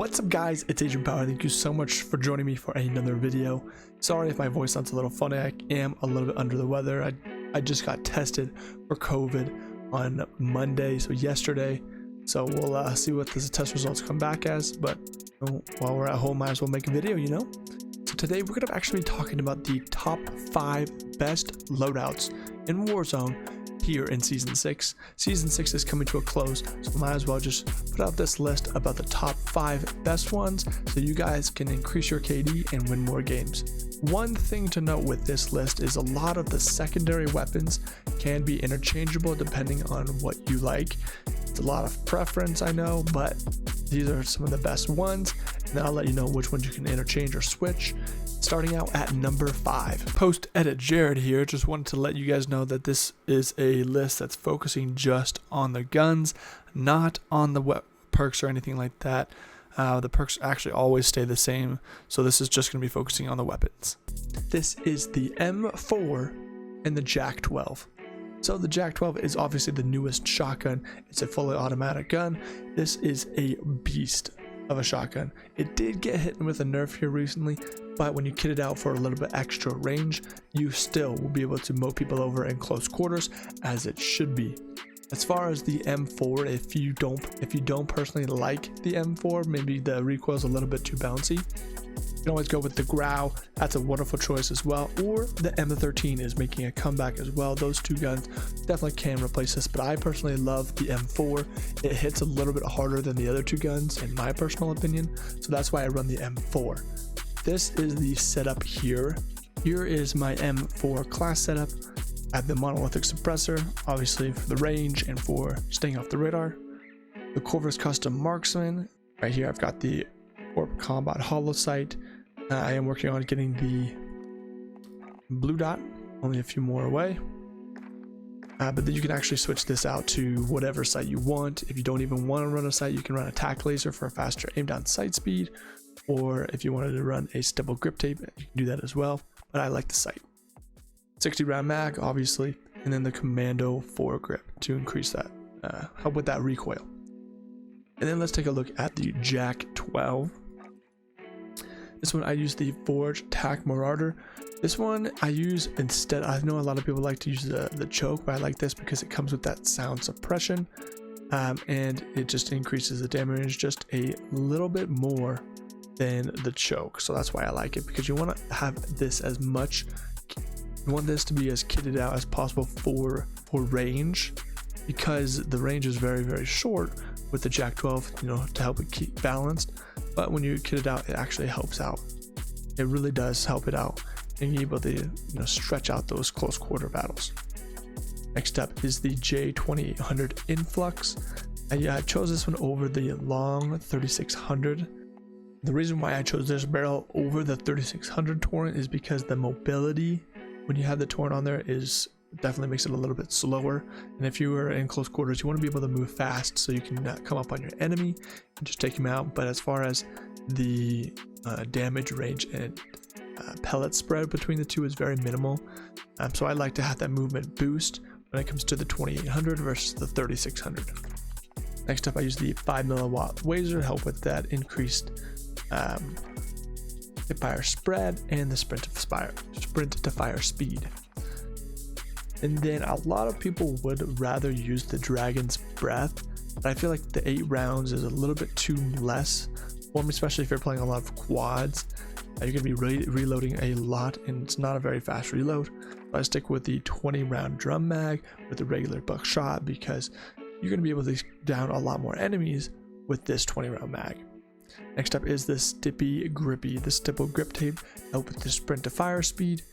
What's up guys, it's Agent Power. Thank you so much for joining me for another video. Sorry if my voice sounds a little funny. I am a little bit under the weather. I just got tested for COVID on Monday, so yesterday. So we'll see what the test results come back as, but while we're at home, might as well make a video, you know? So today we're gonna actually be talking about the top 5 best loadouts in Warzone here in Season 6. Season 6 is coming to a close, so might as well just put out this list about the top 5 best ones so you guys can increase your KD and win more games. One thing to note with this list is a lot of the secondary weapons can be interchangeable depending on what you like. It's a lot of preference, I know, but these are some of the best ones, and then I'll let you know which ones you can interchange or switch. Starting out at number 5. Post edit Jared here. Just wanted to let you guys know that this is a list that's focusing just on the guns, not on the perks or anything like that. The perks actually always stay the same, so this is just going to be focusing on the weapons. This is the M4 and the JAK 12. So the JAK 12 is obviously the newest shotgun. It's a fully automatic gun. This is a beast of a shotgun. It did get hit with a nerf here recently, but when you kit it out for a little bit extra range, you still will be able to mow people over in close quarters, as it should be. As far as the M4, if you don't personally like the M4, maybe the recoil is a little bit too bouncy, you can always go with the Grau. That's a wonderful choice as well, or the M13 is making a comeback as well. Those two guns definitely can replace this, but I personally love the M4. It hits a little bit harder than the other two guns in my personal opinion, so that's why I run the M4. This is the setup here. Here is my M4 class setup. I have the monolithic suppressor, obviously for the range and for staying off the radar. The Corvus Custom Marksman. Right here I've got the Orb Combat Hollow Sight. I am working on getting the blue dot, only a few more away. But then you can actually switch this out to whatever sight you want. If you don't even want to run a sight, you can run a tack laser for a faster aim down sight speed. Or if you wanted to run a stipple grip tape, you can do that as well. But I like the sight. 60 round mag, obviously, and then the Commando foregrip to increase that, help with that recoil. And then let's take a look at the JAK 12. This one I use the Forge Tac Marauder. This one I use instead. I know a lot of people like to use the choke, but I like this because it comes with that sound suppression, and it just increases the damage just a little bit more than the choke. So that's why I like it, because you want to have this as much. You want this to be as kitted out as possible for range, because the range is very, very short with the JAK 12, you know, to help it keep balanced. But when you kit it out, it actually helps out. It really does help it out, and you're able to, you know, stretch out those close quarter battles. Next up is the J2800 Influx. I chose this one over the long 3600. The reason why I chose this barrel over the 3600 Torrent is because the mobility when you have the Torrent on there is definitely makes it a little bit slower, and if you were in close quarters, you want to be able to move fast so you can come up on your enemy and just take him out. But as far as the damage range and pellet spread between the two is very minimal, so I like to have that movement boost when it comes to the 2800 versus the 3600. Next up, I use the 5 milliwatt Wazer to help with that increased fire spread and the sprint to fire speed. And then a lot of people would rather use the Dragon's Breath, but I feel like the 8 rounds is a little bit too less for me, especially if you're playing a lot of quads. You're gonna be reloading a lot, and it's not a very fast reload. But I stick with the 20 round drum mag with the regular buckshot, because you're gonna be able to down a lot more enemies with this 20 round mag. Next up is the Stippy Grippy, the stipple grip tape, help with the sprint to fire speed,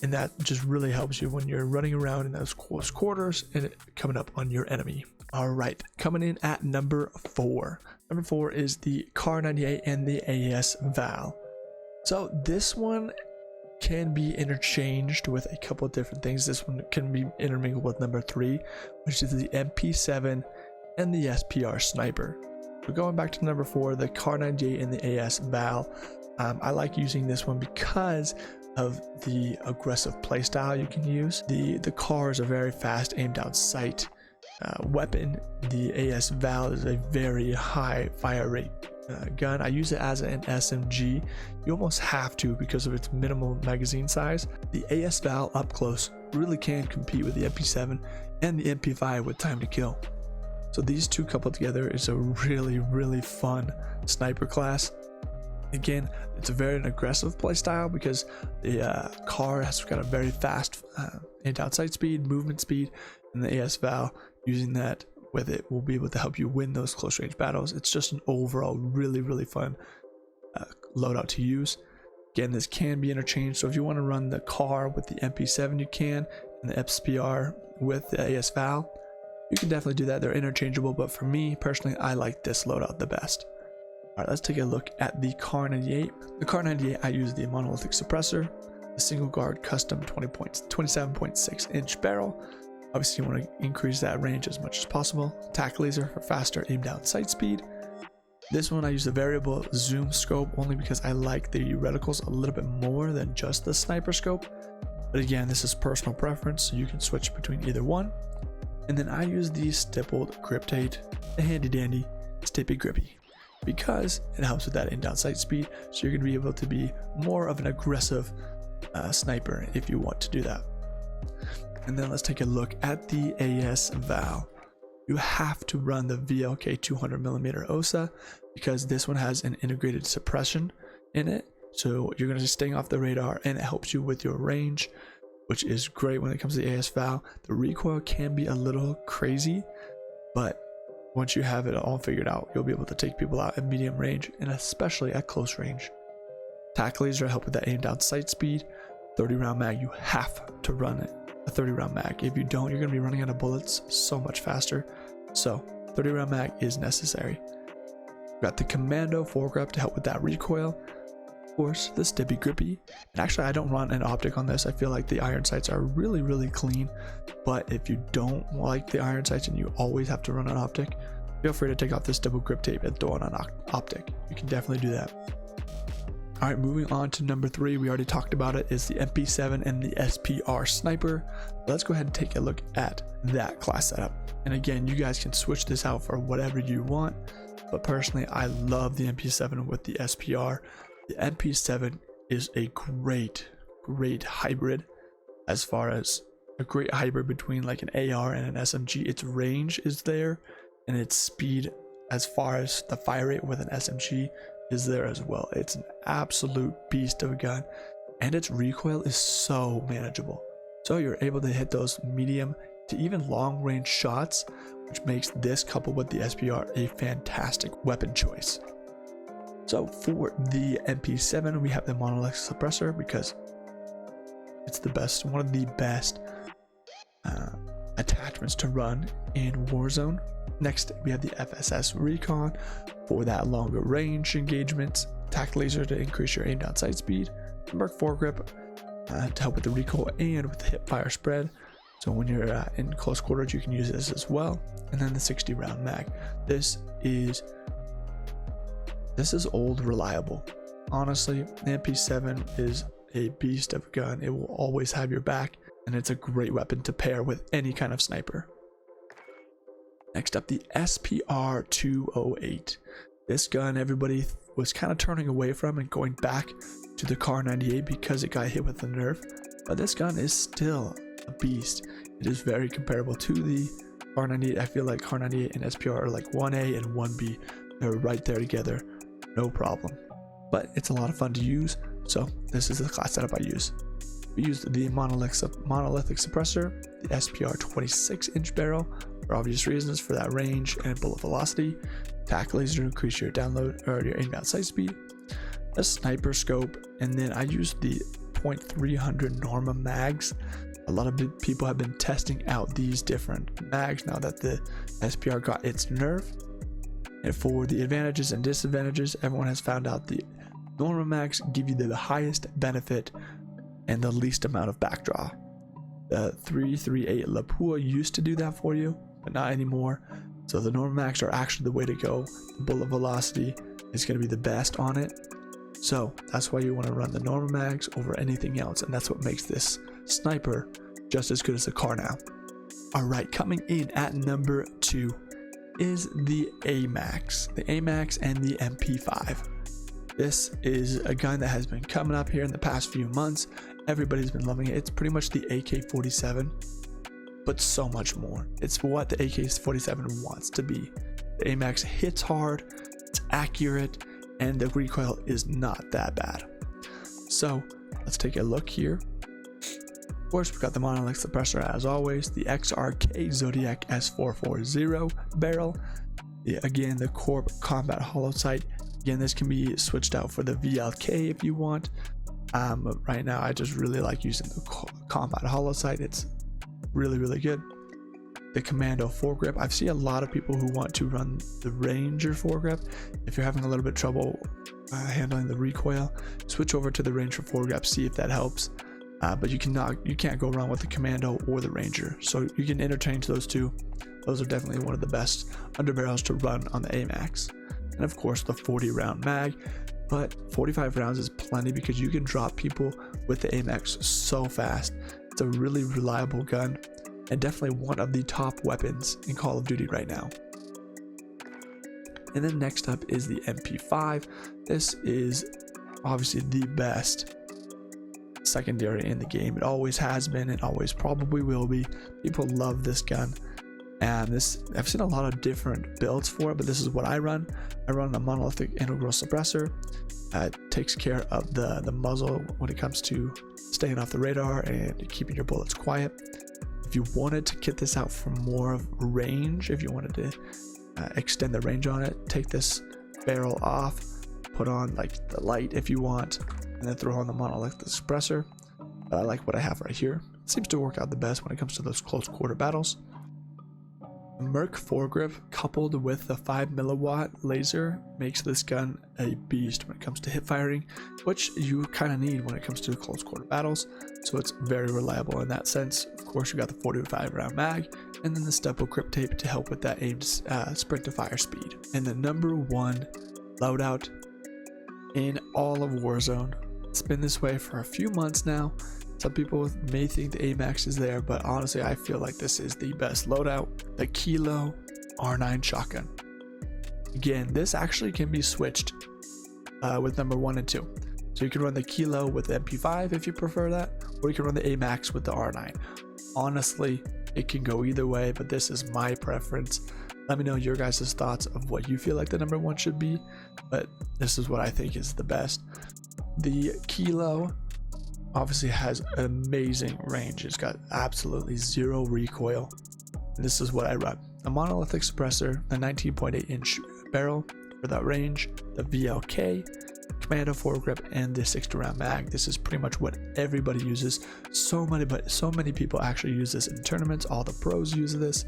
and that just really helps you when you're running around in those close quarters and coming up on your enemy. All right, coming in at number 4. Number 4 is the Kar 98 and the ASVAL. So this one can be interchanged with a couple of different things. This one can be intermingled with number 3, which is the MP7 and the SPR Sniper. We're going back to number 4, the Kar 98 and the ASVAL. I like using this one because of the aggressive playstyle you can use. The Kar is a very fast aim down sight weapon. The ASVAL is a very high fire rate gun. I use it as an SMG. You almost have to because of its minimal magazine size. The ASVAL up close really can compete with the MP7 and the MP5 with time to kill. So these two coupled together is a really fun sniper class. Again, it's a very aggressive playstyle because the car has got a very fast in-out sight speed, movement speed, and the ASVAL, using that with it, will be able to help you win those close range battles. It's just an overall really fun loadout to use. Again, this can be interchanged, so if you want to run the car with the MP7 you can, and the SPR with the ASVAL, you can definitely do that. They're interchangeable, but for me personally, I like this loadout the best. Alright, let's take a look at the Kar 98. The Kar 98, I use the monolithic suppressor, the single guard custom 27.6 inch barrel. Obviously you want to increase that range as much as possible. Tac laser for faster aim down sight speed. This one I use the variable zoom scope only because I like the reticles a little bit more than just the sniper scope. But again, this is personal preference, so you can switch between either one. And then I use the stippled grip tape, the handy dandy Stippy Grippy, because it helps with that in down sight speed, so you're going to be able to be more of an aggressive sniper if you want to do that. And then let's take a look at the ASVAL. You have to run the VLK 200mm OSA because this one has an integrated suppression in it, so you're going to be staying off the radar and it helps you with your range, which is great when it comes to the ASVAL. The recoil can be a little crazy, but once you have it all figured out, you'll be able to take people out at medium range and especially at close range. Tac laser help with that aim down sight speed. 30 round mag, you have to run it. A 30 round mag. If you don't, you're going to be running out of bullets so much faster. So 30 round mag is necessary. We've got the commando foregrip to help with that recoil. Of course, the Stippy Grippy. And actually, I don't run an optic on this. I feel like the iron sights are really clean. But if you don't like the iron sights and you always have to run an optic, feel free to take off this double grip tape and throw on an optic. You can definitely do that. All right, moving on to number 3, we already talked about it, is the MP7 and the SPR sniper. Let's go ahead and take a look at that class setup. And again, you guys can switch this out for whatever you want, but personally, I love the MP7 with the SPR. The MP7 is a great hybrid, as far as a great hybrid between like an AR and an SMG. Its range is there, and its speed, as far as the fire rate with an SMG, is there as well. It's an absolute beast of a gun, and its recoil is so manageable. So you're able to hit those medium to even long range shots, which makes this coupled with the SPR a fantastic weapon choice. So for the MP7, we have the monolithic suppressor because it's the best, one of the best attachments to run in Warzone. Next, we have the FSS Recon for that longer range engagements, tac laser to increase your aim down sight speed, Merc foregrip to help with the recoil and with the hip fire spread. So when you're in close quarters, you can use this as well. And then the 60 round mag. This is old reliable. Honestly, the MP7 is a beast of a gun. It will always have your back, and it's a great weapon to pair with any kind of sniper. Next up, the SPR 208. This gun everybody was kind of turning away from and going back to the Kar 98 because it got hit with the nerf, but this gun is still a beast. It is very comparable to the Kar 98. I feel like Kar 98 and SPR are like 1A and 1B. They're right there together, no problem. But it's a lot of fun to use, so this is the class setup I use. We used the monolithic suppressor, the SPR 26 inch barrel, for obvious reasons, for that range and bullet velocity, tac laser to increase your download or your aim down sight speed, a sniper scope, and then I used the .300 Norma mags. A lot of people have been testing out these different mags now that the SPR got its nerf. And for the advantages and disadvantages, everyone has found out the Norma mags give you the highest benefit and the least amount of backdraw. The 338 Lapua used to do that for you, but not anymore. So the Norma mags are actually the way to go. Bullet velocity is going to be the best on it. So that's why you want to run the Norma mags over anything else, and that's what makes this sniper just as good as the Kar now. Alright, coming in at number 2 is the AMAX. The AMAX and the MP5. This is a gun that has been coming up here in the past few months. Everybody's been loving it. It's pretty much the AK-47, but so much more. It's what the AK-47 wants to be. The AMAX hits hard, it's accurate, and the recoil is not that bad. So let's take a look here. Of course, we've got the monolith suppressor as always, the XRK Zodiac S440 barrel. Again, the Corp Combat Hollow Sight. Again, this can be switched out for the VLK if you want. But right now, I just really like using the Combat Hollow Sight. It's really good. The Commando foregrip. I've seen a lot of people who want to run the Ranger foregrip. If you're having a little bit of trouble handling the recoil, switch over to the Ranger foregrip, see if that helps. But you can't go wrong with the Commando or the Ranger. So you can interchange those two. Those are definitely one of the best underbarrels to run on the AMAX. And of course the 40 round mag, but 45 rounds is plenty because you can drop people with the AMAX so fast. It's a really reliable gun and definitely one of the top weapons in Call of Duty right now. And then next up is the MP5. This is obviously the best secondary in the game. It always has been and always probably will be. People love this gun. And this, I've seen a lot of different builds for it, but this is what I run. I run a monolithic integral suppressor. It takes care of the muzzle when it comes to staying off the radar and keeping your bullets quiet. If you wanted to kit this out for more of range, if you wanted to extend the range on it, take this barrel off, put on like the light if you want, and then throw on the monolithic suppressor. But I like what I have right here. It seems to work out the best when it comes to those close quarter battles. Merc foregrip coupled with the 5mW laser makes this gun a beast when it comes to hip firing, which you kind of need when it comes to close quarter battles. So it's very reliable in that sense. Of course, you got the 45 round mag, and then the stepple grip tape to help with that aimed sprint to fire speed. And the #1 loadout in all of Warzone. It's been this way for a few months now. Some people may think the AMAX is there, but honestly, I feel like this is the best loadout. The Kilo R9 shotgun. Again, this actually can be switched with #1 and 2. So you can run the Kilo with the MP5 if you prefer that, or you can run the AMAX with the R9. Honestly, it can go either way, but this is my preference. Let me know your guys' thoughts of what you feel like the #1 should be, but this is what I think is the best. The Kilo obviously has amazing range. It's got absolutely zero recoil. And this is what I run. A monolithic suppressor, a 19.8 inch barrel for that range, the VLK, Commando foregrip, and the 60 round mag. This is pretty much what everybody uses. So many people actually use this in tournaments. All the pros use this,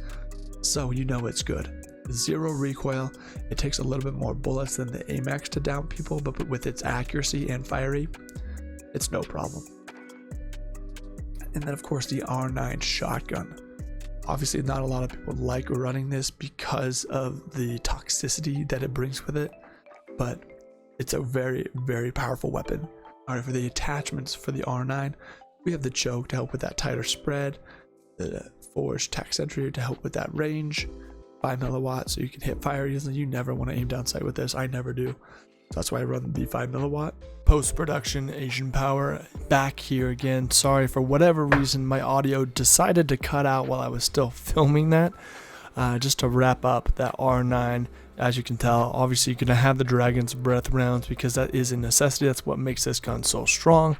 so you know it's good. Zero recoil. It takes a little bit more bullets than the AMAX to down people, but with its accuracy and fiery, it's no problem. And then of course the R9 shotgun. Obviously not a lot of people like running this because of the toxicity that it brings with it, but it's a very powerful weapon. Alright, for the attachments for the R9, we have the choke to help with that tighter spread, the forged tac sentry to help with that range, 5mW so you can hip fire easily. You never want to aim down sight with this. I never do. So that's why I run the 5mW. Post-production Asian Power back here again. Sorry, for whatever reason my audio decided to cut out while I was still filming that. Just to wrap up that R9, as you can tell, obviously you're going to have the Dragon's Breath rounds because that is a necessity. That's what makes this gun so strong.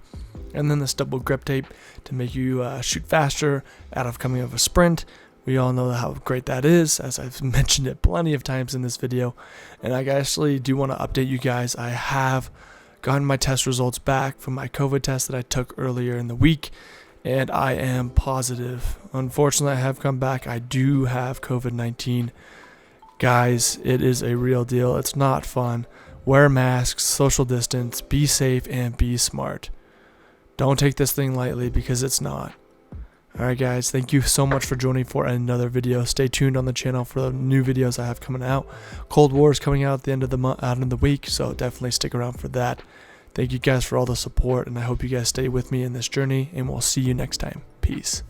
And then the stubble grip tape to make you shoot faster out of coming of a sprint. We all know how great that is, as I've mentioned it plenty of times in this video. And I actually do want to update you guys. I have gotten my test results back from my COVID test that I took earlier in the week, and I am positive. Unfortunately, I have come back. I do have COVID-19. Guys, it is a real deal. It's not fun. Wear masks, social distance, be safe, and be smart. Don't take this thing lightly because it's not. Alright guys, thank you so much for joining for another video. Stay tuned on the channel for the new videos I have coming out. Cold War is coming out at the end of the week, so definitely stick around for that. Thank you guys for all the support, and I hope you guys stay with me in this journey, and we'll see you next time. Peace.